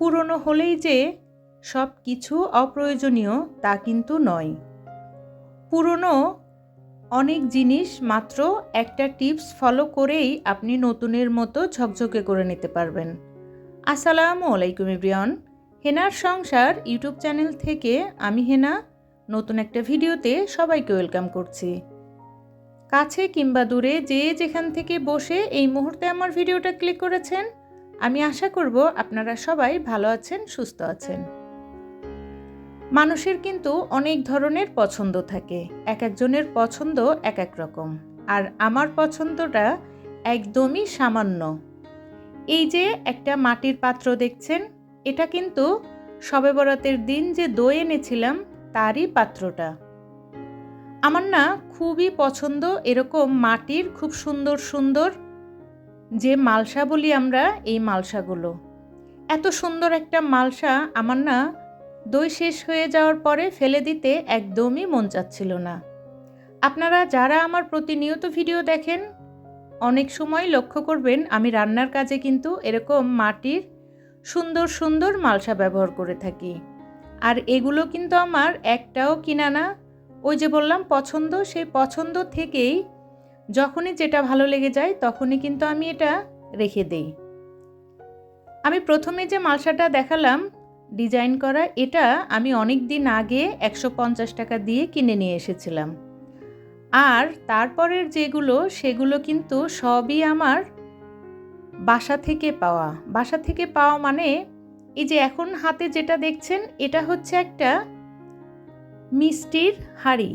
পুরনো হলেই যে সব কিছু অপ্রয়োজনীয় তা কিন্তু নয়। পুরনো অনেক জিনিস মাত্র একটা টিপস ফলো করেই আপনি নতুনের মতো ঝকঝকে করে নিতে পারবেন। আসসালামু আলাইকুম এভরিওয়ান, হেনার সংসার ইউটিউব চ্যানেল থেকে আমি হেনা নতুন একটা ভিডিওতে সবাইকে ওয়েলকাম করছি। কাছে কিংবা দূরে যে যেখান থেকে বসে এই মুহূর্তে আমার ভিডিওটা ক্লিক করেছেন, আমি আশা করব আপনারা সবাই ভালো আছেন, সুস্থ আছেন। মানুষের কিন্তু অনেক ধরনের পছন্দ থাকে, এক একজনের পছন্দ এক এক রকম। আর আমার পছন্দটা একদমই সামান্য। এই যে একটা মাটির পাত্র দেখছেন, এটা কিন্তু শবে বরাতের দিন যে দই এনেছিলাম তারই পাত্রটা। আমার না খুবই পছন্দ এরকম মাটির খুব সুন্দর সুন্দর যে মালসা বলি আমরা, এই মালসাগুলো। এত সুন্দর একটা মালসা আমার না দই শেষ হয়ে যাওয়ার পরে ফেলে দিতে একদমই মন চাচ্ছিল না। আপনারা যারা আমার প্রতিনিয়ত ভিডিও দেখেন অনেক সময় লক্ষ্য করবেন আমি রান্নার কাজে কিন্তু এরকম মাটির সুন্দর সুন্দর মালসা ব্যবহার করে থাকি। আর এগুলো কিন্তু আমার একটাও কিনা না, ওই যে বললাম পছন্দ, সেই পছন্দ থেকেই যখনই যেটা ভালো লেগে যায় তখনই কিন্তু আমি এটা রেখে দেই। আমি প্রথমে যে মালসাটা দেখালাম ডিজাইন করা, এটা আমি অনেক দিন আগে 150 টাকা দিয়ে কিনে নিয়ে এসেছিলাম। আর তারপরের যেগুলো সেগুলো কিন্তু সবই আমার বাসা থেকে পাওয়া। বাসা থেকে পাওয়া মানে এই যে এখন হাতে যেটা দেখছেন এটা হচ্ছে একটা মিষ্টির হাঁড়ি।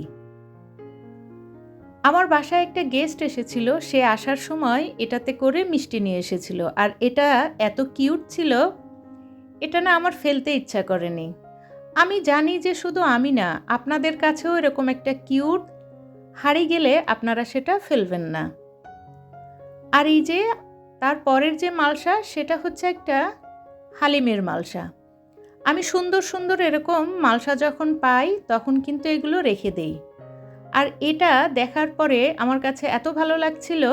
আমার বাসায় একটা গেস্ট এসেছিল, সে আসার সময় এটাতে করে মিষ্টি নিয়ে এসেছিল। আর এটা এত কিউট ছিল, এটা না আমার ফেলতে ইচ্ছা করেনি। আমি জানি যে শুধু আমি না, আপনাদের কাছেও এরকম একটা কিউট হাঁড়ি গেলে আপনারা সেটা ফেলবেন না। আর এই যে তারপরের যে মালসা সেটা হচ্ছে একটা হালিমের মালসা। আমি সুন্দর সুন্দর এরকম মালসা যখন পাই তখন কিন্তু এগুলো রেখে দেই। আর এটা দেখার পরে আমার কাছে এত ভালো লাগছিল,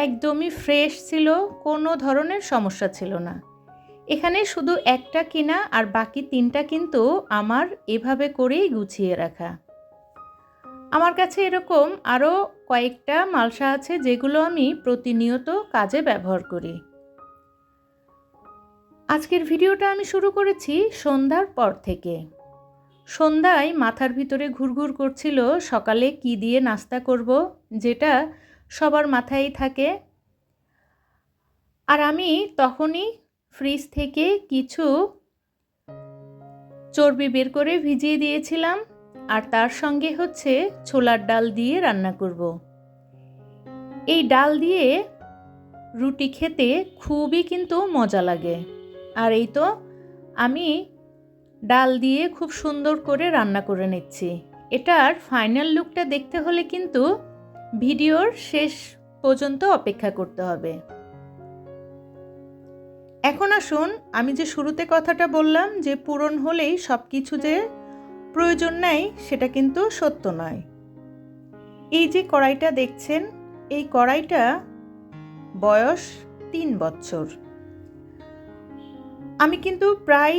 একদমই ফ্রেশ ছিল, কোনো ধরনের সমস্যা ছিল না। এখানে শুধু একটা কিনা আর বাকি তিনটা কিন্তু আমার এভাবে করেই গুছিয়ে রাখা। আমার কাছে এরকম আরও কয়েকটা মালসা আছে যেগুলো আমি প্রতিনিয়ত কাজে ব্যবহার করি। আজকের ভিডিওটা আমি শুরু করেছি সন্ধ্যার পর থেকে। সন্ধ্যায় মাথার ভিতরে ঘুরঘুর করছিল সকালে কি দিয়ে নাস্তা করব, যেটা সবার মাথায় থাকে। আর আমি তখনই ফ্রিজ থেকে কিছু চর্বি বের করে ভিজিয়ে দিয়েছিলাম। আর তার সঙ্গে হচ্ছে ছোলার ডাল দিয়ে রান্না করব। এই ডাল দিয়ে রুটি খেতে খুবই কিন্তু মজা লাগে। আর এই তো আমি ডাল দিয়ে খুব সুন্দর করে রান্না করে নিচ্ছি। এটার ফাইনাল লুকটা দেখতে হলে কিন্তু ভিডিওর শেষ পর্যন্ত অপেক্ষা করতে হবে। এখন আসুন, আমি যে শুরুতে কথাটা বললাম যে পূরণ হলেই সব কিছু যে প্রয়োজন নাই, সেটা কিন্তু সত্য নয়। এই যে কড়াইটা দেখছেন, এই কড়াইটা বয়স 3 বছর। আমি কিন্তু প্রায়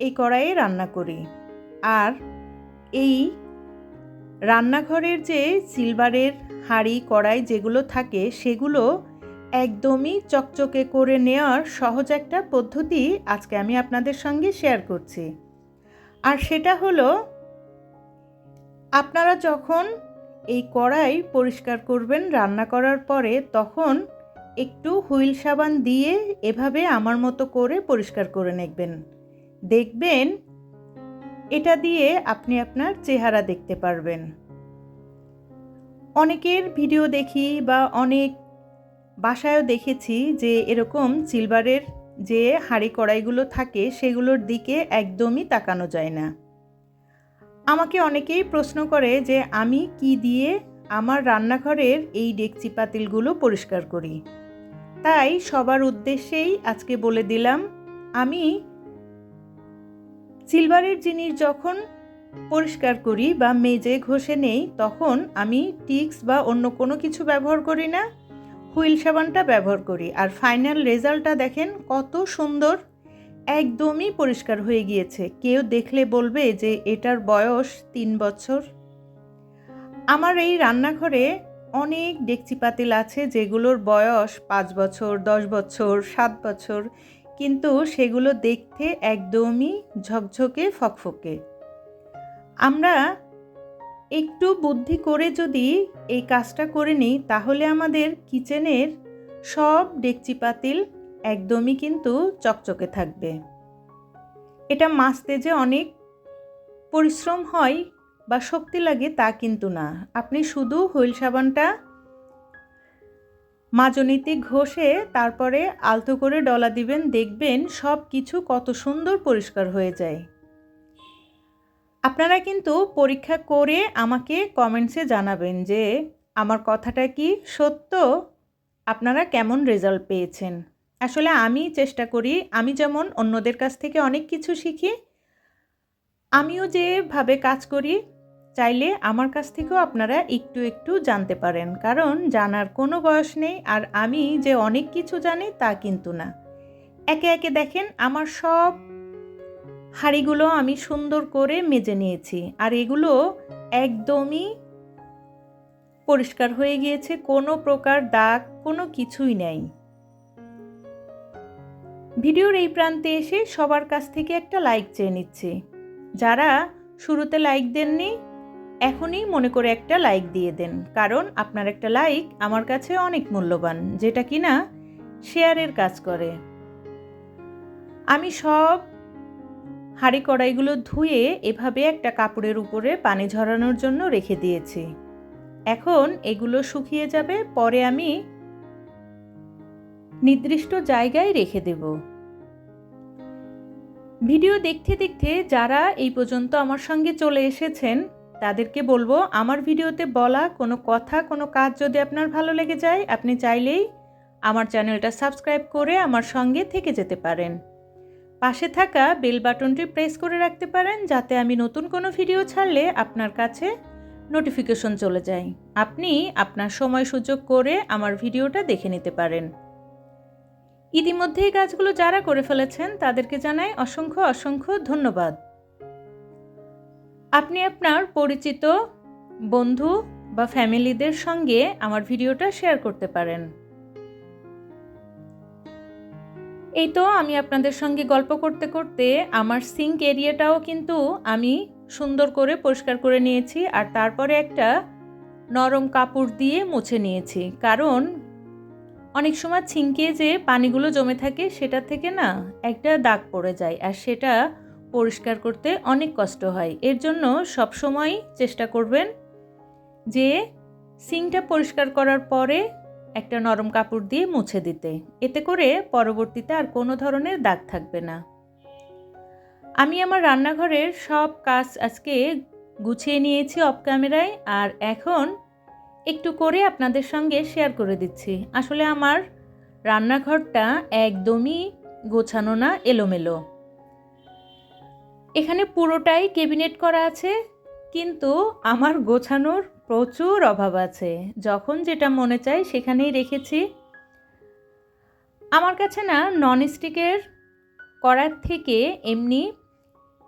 এই কড়াইয়ে রান্না করি। আর এই রান্নাঘরের যে সিলভারের হাঁড়ি কড়াই যেগুলো থাকে সেগুলো একদমই চকচকে করে নেওয়ার সহজ একটা পদ্ধতি আজকে আমি আপনাদের সঙ্গে শেয়ার করছি। আর সেটা হলো, আপনারা যখন এই কড়াই পরিষ্কার করবেন রান্না করার পরে, তখন একটু হুইল সাবান দিয়ে এভাবে আমার মতো করে পরিষ্কার করে নেবেন। দেখবেন এটা দিয়ে আপনি আপনার চেহারা দেখতে পারবেন। অনেকের ভিডিও দেখি বা অনেক বাসায়ও দেখেছি যে এরকম সিলভারের যে হাঁড়ি কড়াইগুলো থাকে সেগুলোর দিকে একদমই তাকানো যায় না। আমাকে অনেকেই প্রশ্ন করে যে আমি কি দিয়ে আমার রান্নাঘরের এই ডেকচি পাতিলগুলো পরিষ্কার করি। তাই সবার উদ্দেশ্যেই আজকে বলে দিলাম, আমি সিলভারের জিনিস যখন পরিষ্কার করি বা মেজে ঘষে নেই তখন আমি টিক্স বা অন্য কোনো কিছু ব্যবহার করি না, হুইল সাবানটা ব্যবহার করি। আর ফাইনাল রেজাল্টটা দেখেন কত সুন্দর, একদমই পরিষ্কার হয়ে গিয়েছে। কেউ দেখলে বলবে যে এটার বয়স 3 বছর। আমার এই রান্নাঘরে অনেক ডেকচি পাতিল আছে যেগুলোর বয়স 5 বছর, 10 বছর, 7 বছর, কিন্তু সেগুলো দেখতে একদমই ঝকঝকে ফকফকে। আমরা একটু বুদ্ধি করে যদি এই কাজটা করে নিই তাহলে আমাদের কিচেনের সব ডেকচি পাতিল একদমই কিন্তু চকচকে থাকবে। এটা মাজতে যে অনেক পরিশ্রম হয় বা শক্তি লাগে তা কিন্তু না। আপনি শুধু হুইল সাবানটা মাজনিতে ঘষে তারপরে আলতো করে ডলা দিবেন, দেখবেন সব কিছু কত সুন্দর পরিষ্কার হয়ে যায়। আপনারা কিন্তু পরীক্ষা করে আমাকে কমেন্টসে জানাবেন যে আমার কথাটা কি সত্য, আপনারা কেমন রেজাল্ট পেয়েছেন। আসলে আমি চেষ্টা করি, আমি যেমন অন্যদের কাছ থেকে অনেক কিছু শিখি, আমিও যেভাবে কাজ করি চাইলে আমার কাছ থেকেও আপনারা একটু একটু জানতে পারেন, কারণ জানার কোনো বয়স নেই। আর আমি যে অনেক কিছু জানি তা কিন্তু না। একে একে দেখেন আমার সব হাঁড়িগুলো আমি সুন্দর করে মেজে নিয়েছি, আর এগুলো একদমই পরিষ্কার হয়ে গিয়েছে, কোনো প্রকার দাগ কোনো কিছুই নেই। ভিডিওর এই প্রান্তে এসে সবার কাছ থেকে একটা লাইক চেয়ে নিচ্ছি। যারা শুরুতে লাইক দেননি এখনই মনে করে একটা লাইক দিয়ে দেন, কারণ আপনার একটা লাইক আমার কাছে অনেক মূল্যবান, যেটা কিনা শেয়ারের কাজ করে। আমি সব হাঁড়ি কড়াইগুলো ধুয়ে এভাবে একটা কাপড়ের উপরে পানি ঝরানোর জন্য রেখে দিয়েছি। এখন এগুলো শুকিয়ে যাবে, পরে আমি নির্দিষ্ট জায়গায় রেখে দেব। ভিডিও দেখতে দেখতে যারা এই পর্যন্ত আমার সঙ্গে চলে এসেছেন তাদেরকে বলবো, আমার ভিডিওতে বলা কোনো কথা কোনো কাজ যদি আপনার ভালো লেগে যায়, আপনি চাইলেই আমার চ্যানেলটা সাবস্ক্রাইব করে আমার সঙ্গে থেকে যেতে পারেন। পাশে থাকা বেল বাটনটি প্রেস করে রাখতে পারেন, যাতে আমি নতুন কোনো ভিডিও ছাড়লে আপনার কাছে নোটিফিকেশন চলে যায়, আপনি আপনার সময় সুযোগ করে আমার ভিডিওটা দেখে নিতে পারেন। ইতিমধ্যে এই কাজগুলো যারা করে ফেলেছেন তাদেরকে জানাই অসংখ্য অসংখ্য ধন্যবাদ। আপনি আপনার পরিচিত বন্ধু বা ফ্যামিলিদের সঙ্গে আমার ভিডিওটা শেয়ার করতে পারেন। এই তো আমি আপনাদের সঙ্গে গল্প করতে করতে আমার সিঙ্ক এরিয়াটাও কিন্তু আমি সুন্দর করে পরিষ্কার করে নিয়েছি, আর তারপরে একটা নরম কাপড় দিয়ে মুছে নিয়েছি, কারণ অনেক সময় সিঙ্কে যে পানিগুলো জমে থাকে সেটা থেকে না একটা দাগ পড়ে যায়, আর সেটা পরিষ্কার করতে অনেক কষ্ট হয়। এর জন্য সবসময় চেষ্টা করবেন যে সিঙ্কটা পরিষ্কার করার পরে একটা নরম কাপড় দিয়ে মুছে দিতে, এতে করে পরবর্তীতে আর কোনো ধরনের দাগ থাকবে না। আমি আমার রান্নাঘরের সব কাজ আজকে গুছিয়ে নিয়েছি অফ ক্যামেরায়, আর এখন একটু করে আপনাদের সঙ্গে শেয়ার করে দিচ্ছি। আসলে আমার রান্নাঘরটা একদমই গোছানো না, এলোমেলো। এখানে পুরোটাই ক্যাবিনেট করা আছে, কিন্তু আমার গোছানোর প্রচুর অভাব আছে। যখন যেটা মনে চায় সেখানেই রেখেছি। আমার কাছে না ননস্টিকের কড়ার থেকে এমনি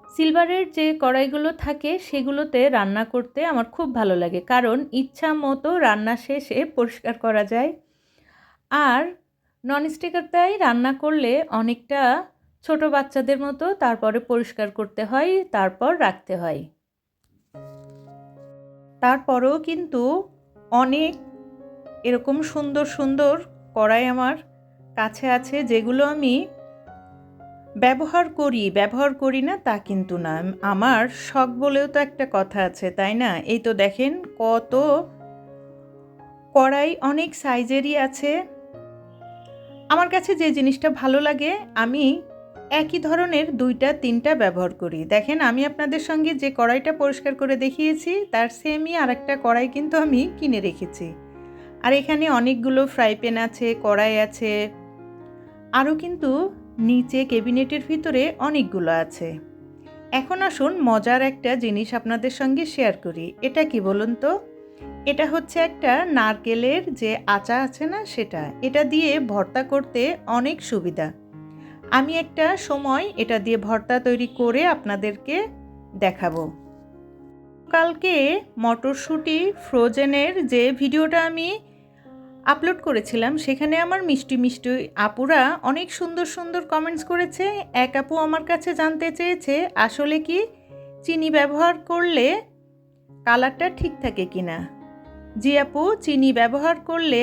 সিলভারের যে কড়াইগুলো থাকে সেগুলোতে রান্না করতে আমার খুব ভালো লাগে, কারণ ইচ্ছা মতো রান্না শেষে পরিষ্কার করা যায়। আর ননস্টিকেরটাই রান্না করলে অনেকটা ছোট বাচ্চাদের মতো তারপরে পরিষ্কার করতে হয়, তারপর রাখতে হয়। তারপরেও কিন্তু অনেক এরকম সুন্দর সুন্দর কড়াই আমার কাছে আছে, যেগুলো আমি ব্যবহার করি না তা কিন্তু না, আমার শখ বলেও তো একটা কথা আছে, তাই না? এই তো দেখেন কত কড়াই, অনেক সাইজেরই আছে। আমার কাছে যে জিনিসটা ভালো লাগে আমি একই ধরনের 2-3টা ব্যবহার করি। দেখেন আমি আপনাদের সঙ্গে যে কড়াইটা পরিষ্কার করে দেখিয়েছি তার সেমই আরেকটা কড়াই কিন্তু আমি কিনে রেখেছি। আর এখানে অনেকগুলো ফ্রাই প্যান আছে, কড়াই আছে, আরও কিন্তু নিচে ক্যাবিনেটের ভিতরে অনেকগুলো আছে। এখন আসুন মজার একটা জিনিস আপনাদের সঙ্গে শেয়ার করি। এটা কি বলুন তো? এটা হচ্ছে একটা নারকেলের যে আচা আছে না, সেটা। এটা দিয়ে ভর্তা করতে অনেক সুবিধা। আমি একটা সময় এটা দিয়ে ভর্তা তৈরি করে আপনাদেরকে দেখাবো। কালকে মটরশুঁটি ফ্রোজেনের যে ভিডিওটা আমি আপলোড করেছিলাম, সেখানে আমার মিষ্টি মিষ্টি আপুরা অনেক সুন্দর সুন্দর কমেন্টস করেছে। এক আপু আমার কাছে জানতে চেয়েছে আসলে কি চিনি ব্যবহার করলে কালারটা ঠিক থাকে কিনা। জি আপু, চিনি ব্যবহার করলে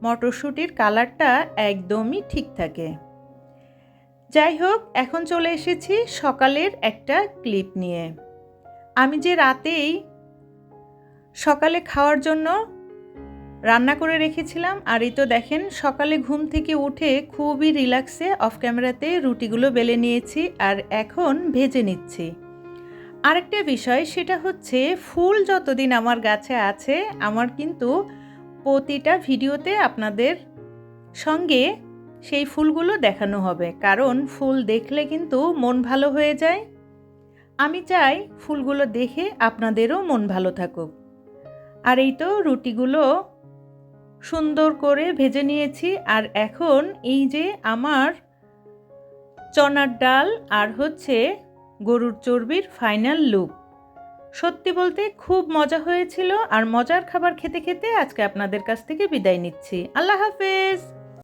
মটরশুঁটির কালারটা একদমই ঠিক থাকে। যাই হোক, এখন চলে এসেছি সকালের একটা ক্লিপ নিয়ে। আমি যে রাতেই সকালে খাওয়ার জন্য রান্না করে রেখেছিলাম, আর এই তো দেখেন সকালে ঘুম থেকে উঠে খুবই রিল্যাক্সে অফ ক্যামেরাতে রুটিগুলো বেলে নিয়েছি আর এখন ভেজে নিচ্ছি। আরেকটা বিষয়, সেটা হচ্ছে ফুল যতদিন আমার গাছে আছে আমার কিন্তু প্রতিটা ভিডিওতে আপনাদের সঙ্গে সেই ফুলগুলো দেখানো হবে, কারণ ফুল দেখলে কিন্তু মন ভালো হয়ে যায়। আমি চাই ফুলগুলো দেখে আপনাদেরও মন ভালো থাকুক। আর এই তো রুটিগুলো সুন্দর করে ভেজে নিয়েছি, আর এখন এই যে আমার চনার ডাল আর হচ্ছে গরুর চর্বির ফাইনাল লুক। সত্যি বলতে খুব মজা হয়েছিল, আর মজার খাবার খেতে খেতে আজকে আপনাদের কাছ থেকে বিদায় নিচ্ছি। আল্লাহ হাফেজ।